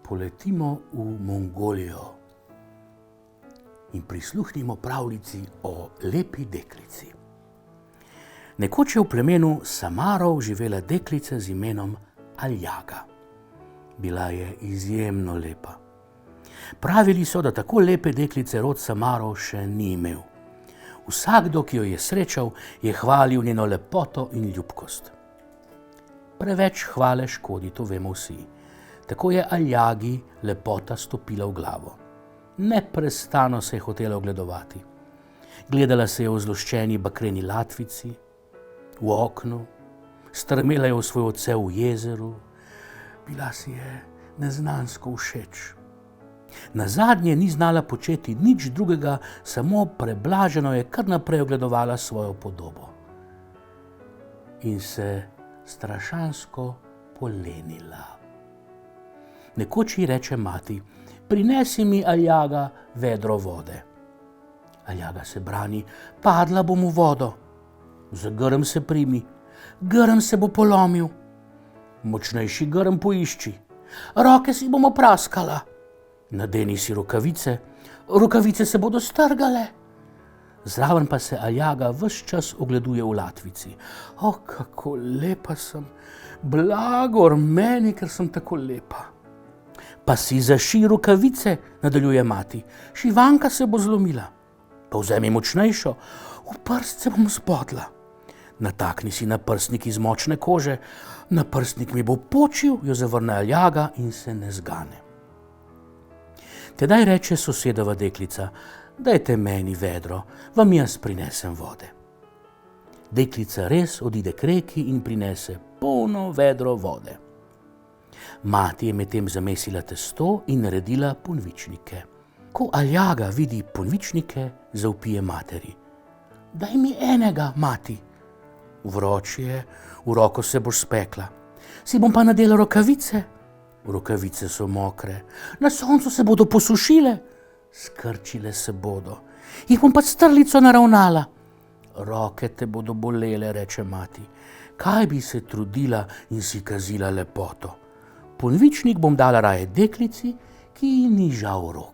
poletimo v Mongolijo in prisluhnimo pravljici o lepi deklici. Nekoč je v plemenu Samarov živela deklica z imenom Aljaga. Bila je izjemno lepa. Pravili so, da tako lepe deklice rod Samarov še ni imel. Vsakdo, ki jo je srečal, je hvalil njeno lepoto in ljubkost. Preveč hvale škodi, to vemo vsi. Tako je Aljagi lepota stopila v glavo. Neprestano se je hotela ogledovati. Gledala se je v zloščeni bakreni latvici, v oknu, strmela je v svoj odsev v jezeru, bila si je neznansko všeč. Nazadnje ni znala početi nič drugega, samo preblaženo je kar naprej ogledovala svojo podobo. In se strašansko polenila. Nekoč ji reče mati: "Prinesi mi, Aljaga, vedro vode." Aljaga se brani: "Padla bom v vodo." "Za grm se primi." "Grm se bo polomil." "Močnejši grm poišči." "Roke si bom opraskala." "Nadeni si rokavice." "Rokavice se bodo strgale." Zraven pa se Aljaga ves čas ogleduje v latvici. "O, kako lepa sem, blagor meni, ker sem tako lepa." "Pa si zašij rokavice," nadaljuje mati, "šivanka se bo zlomila." "Pa vzemi močnejšo." "V prst se bom zbodla." "Natakni si naprsnik iz močne kože." "Naprstnik mi bo počil," jo zavrne Aljaga in se ne zgane. Tedaj reče sosedova deklica: "Dajte meni vedro, vam jaz prinesem vode." Deklica res odide k reki in prinese polno vedro vode. Mati je medtem zamesila testo in naredila ponvičnike. Ko Aljaga vidi ponvičnike, zavpije materi: "Daj mi enega, mati." "Vroč je, v roko se boš spekla." "Si bom pa nadela rokavice." "Rokavice so mokre." "Na soncu se bodo posušile." "Skrčile se bodo." "Jih bom pa s trlico naravnala." "Roke te bodo bolele," reče mati. "Kaj bi se trudila in si kazila lepoto? Ponvičnik bom dala raje deklici, ki ji ni žal rok."